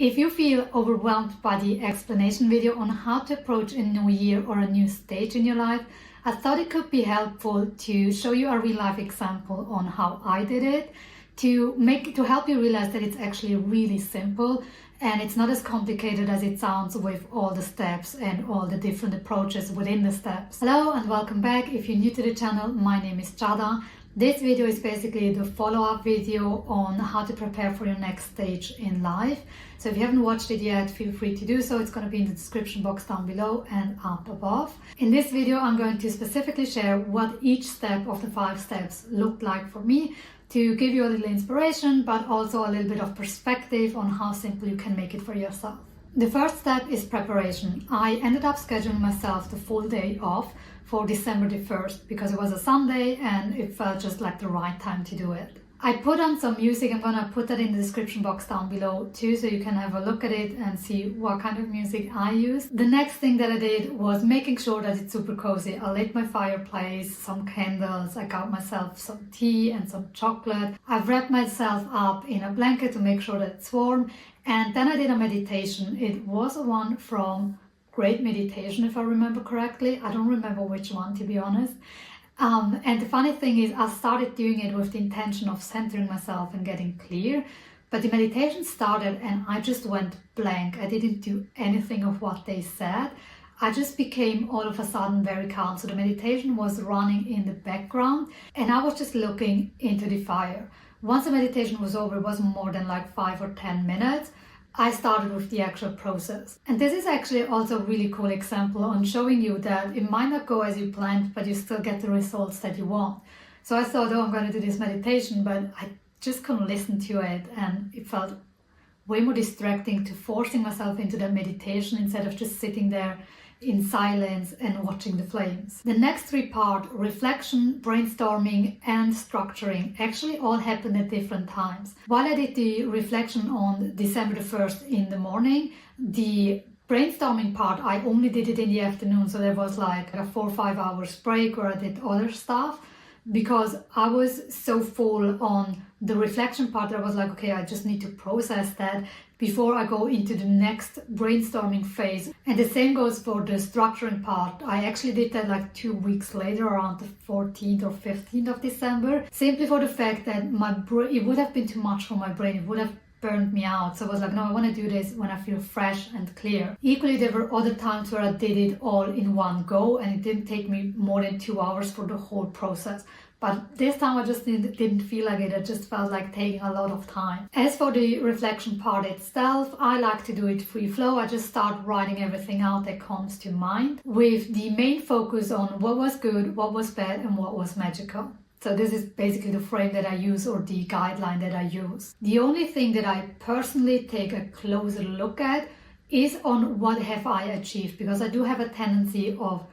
If you feel overwhelmed by the explanation video on how to approach a new year or a new stage in your life, I thought it could be helpful to show you a real life example on how I did it, to help you realize that it's actually really simple and it's not as complicated as it sounds with all the steps and all the different approaches within the steps. Hello and welcome back. If you're new to the channel, my name is Giada. This video is basically the follow-up video on how to prepare for your next stage in life. So if you haven't watched it yet, feel free to do so. It's going to be in the description box down below and up above. In this video, I'm going to specifically share what each step of the 5 steps looked like for me, to give you a little inspiration, but also a little bit of perspective on how simple you can make it for yourself. The first step is preparation. I ended up scheduling myself the full day off for December the 1st because it was a Sunday and it felt just like the right time to do it. I put on some music. I'm gonna put that in the description box down below too, so you can have a look at it and see what kind of music I use. The next thing that I did was making sure that it's super cozy. I lit my fireplace, some candles, I got myself some tea and some chocolate. I've wrapped myself up in a blanket to make sure that it's warm, and then I did a meditation. It was one from Great Meditation, if I remember correctly. I don't remember which one, to be honest. And the funny thing is, I started doing it with the intention of centering myself and getting clear, but the meditation started and I just went blank. I didn't do anything of what they said. I just became all of a sudden very calm. So the meditation was running in the background and I was just looking into the fire. Once the meditation was over, it wasn't more than like 5 or 10 minutes. I started with the actual process. And this is actually also a really cool example on showing you that it might not go as you planned, but you still get the results that you want. So I thought, oh, I'm going to do this meditation, but I just couldn't listen to it. And it felt way more distracting to forcing myself into that meditation instead of just sitting there in silence and watching the flames. The next 3 parts, reflection, brainstorming and structuring, actually all happened at different times. While I did the reflection on December the 1st in the morning, the brainstorming part, I only did it in the afternoon, so there was like a 4 or 5 hours break where I did other stuff, because I was so full on the reflection part that I was like, okay, I just need to process that before I go into the next brainstorming phase. And the same goes for the structuring part. I actually did that like 2 weeks later, around the 14th or 15th of December, simply for the fact that it would have been too much for my brain. It would have burned me out. So I was like, no, I want to do this when I feel fresh and clear. Equally, there were other times where I did it all in one go and it didn't take me more than 2 hours for the whole process. But this time I just didn't feel like it. It just felt like taking a lot of time. As for the reflection part itself, I like to do it free flow. I just start writing everything out that comes to mind, with the main focus on what was good, what was bad, and what was magical. So this is basically the frame that I use, or the guideline that I use. The only thing that I personally take a closer look at is on what have I achieved, because I do have a tendency of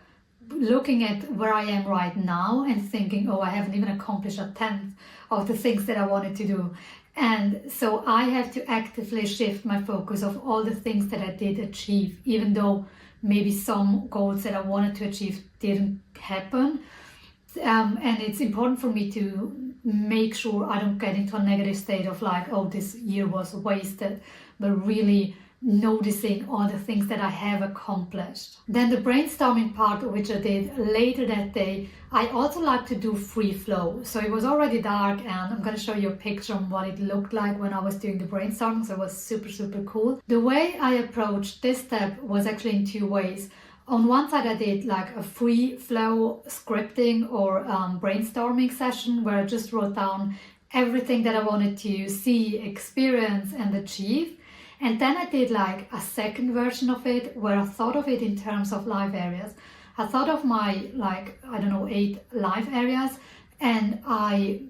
looking at where I am right now and thinking, oh, I haven't even accomplished 1/10 of the things that I wanted to do. And so I have to actively shift my focus of all the things that I did achieve, even though maybe some goals that I wanted to achieve didn't happen. And it's important for me to make sure I don't get into a negative state of like, oh, this year was wasted, but really noticing all the things that I have accomplished. Then the brainstorming part, which I did later that day, I also like to do free flow. So it was already dark and I'm going to show you a picture of what it looked like when I was doing the brainstorming. So it was super, super cool. The way I approached this step was actually in 2 ways. On one side, I did like a free flow scripting or brainstorming session where I just wrote down everything that I wanted to see, experience and achieve. And then I did like a second version of it where I thought of it in terms of life areas. I thought of my 8 life areas, and I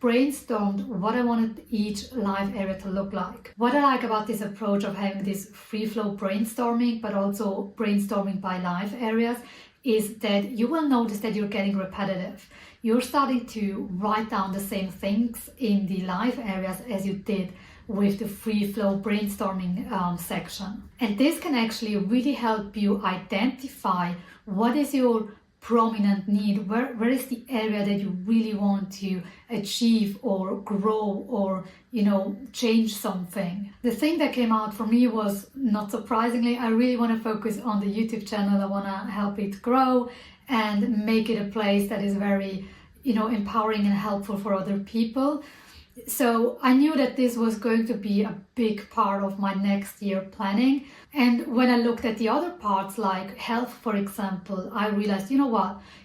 brainstormed what I wanted each life area to look like. What I like about this approach of having this free flow brainstorming, but also brainstorming by life areas, is that you will notice that you're getting repetitive. You're starting to write down the same things in the life areas as you did with the free flow brainstorming section. And this can actually really help you identify what is your prominent need? Where is the area that you really want to achieve or grow or, change something? The thing that came out for me was, not surprisingly, I really want to focus on the YouTube channel. I want to help it grow and make it a place that is very, empowering and helpful for other people. So I knew that this was going to be a big part of my next year planning. And when I looked at the other parts, like health, for example, I realized,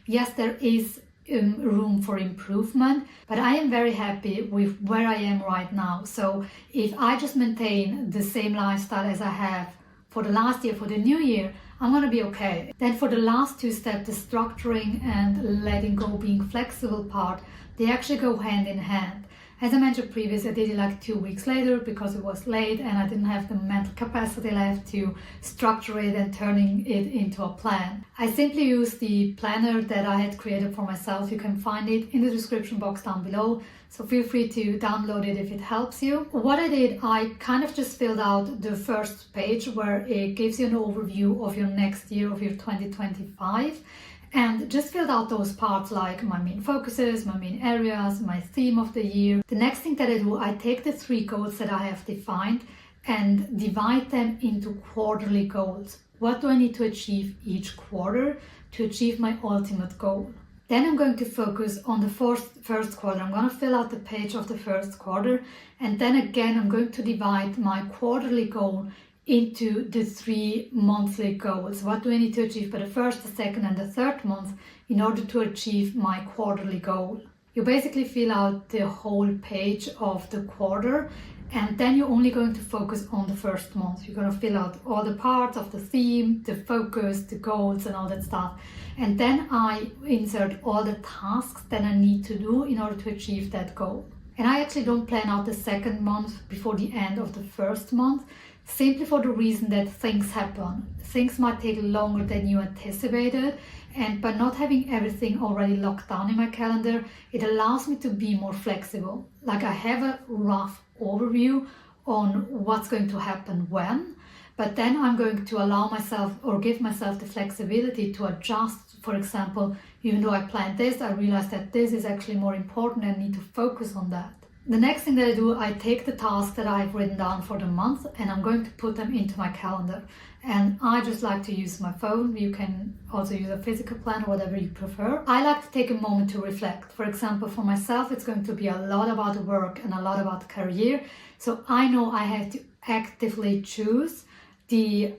yes, there is room for improvement, but I am very happy with where I am right now. So if I just maintain the same lifestyle as I have for the last year, for the new year, I'm going to be okay. Then for the last two steps, the structuring and letting go, being flexible part, they actually go hand in hand. As I mentioned previously, I did it like 2 weeks later because it was late and I didn't have the mental capacity left to structure it and turning it into a plan. I simply used the planner that I had created for myself. You can find it in the description box down below, so feel free to download it if it helps you. What I did, I kind of just filled out the first page where it gives you an overview of your next year, of your 2025. And just filled out those parts like my main focuses, my main areas, my theme of the year. The next thing that I do, I take the 3 goals that I have defined and divide them into quarterly goals. What do I need to achieve each quarter to achieve my ultimate goal? Then I'm going to focus on the first quarter. I'm going to fill out the page of the first quarter. And then again, I'm going to divide my quarterly goal into the 3 monthly goals. What do I need to achieve for the first, the second, and the third month in order to achieve my quarterly goal? You basically fill out the whole page of the quarter, and then you're only going to focus on the first month. You're going to fill out all the parts of the theme, the focus, the goals, and all that stuff. And then I insert all the tasks that I need to do in order to achieve that goal. And I actually don't plan out the second month before the end of the first month, simply for the reason that things happen. Things might take longer than you anticipated, and by not having everything already locked down in my calendar, it allows me to be more flexible. Like I have a rough overview on what's going to happen when, but then I'm going to allow myself or give myself the flexibility to adjust. For example, even though I planned this, I realized that this is actually more important and I need to focus on that. The next thing that I do, I take the tasks that I've written down for the month and I'm going to put them into my calendar. And I just like to use my phone. You can also use a physical planner, whatever you prefer. I like to take a moment to reflect. For example, for myself, it's going to be a lot about work and a lot about career. So I know I have to actively choose the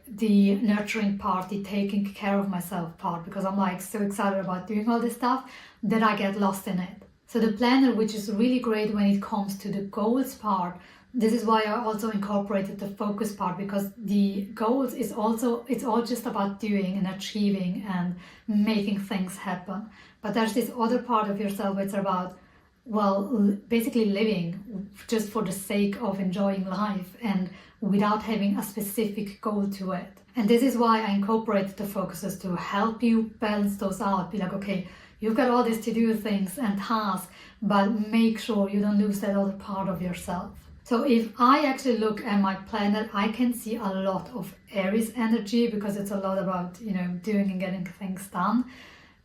nurturing part, the taking care of myself part, because I'm like so excited about doing all this stuff that I get lost in it. So the planner, which is really great when it comes to the goals part, this is why I also incorporated the focus part, because the goals is also, it's all just about doing and achieving and making things happen. But there's this other part of yourself which is about, well, basically living just for the sake of enjoying life and without having a specific goal to it. And this is why I incorporated the focuses to help you balance those out. Be like, okay, you've got all these to-do things and tasks, but make sure you don't lose that other part of yourself. So if I actually look at my planner, I can see a lot of Aries energy because it's a lot about, doing and getting things done.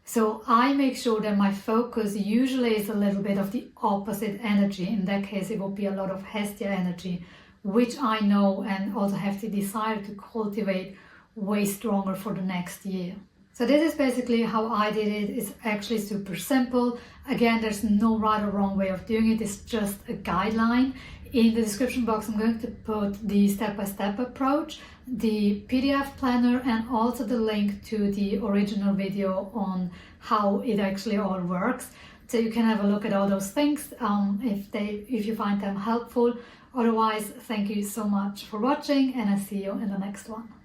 So I make sure that my focus usually is a little bit of the opposite energy. In that case, it will be a lot of Hestia energy, which I know and also have the desire to cultivate way stronger for the next year. So this is basically how I did it. It's actually super simple. Again, there's no right or wrong way of doing it. It's just a guideline. In the description box, I'm going to put the step-by-step approach, the PDF planner, and also the link to the original video on how it actually all works. So you can have a look at all those things if you find them helpful. Otherwise, thank you so much for watching, and I see you in the next one.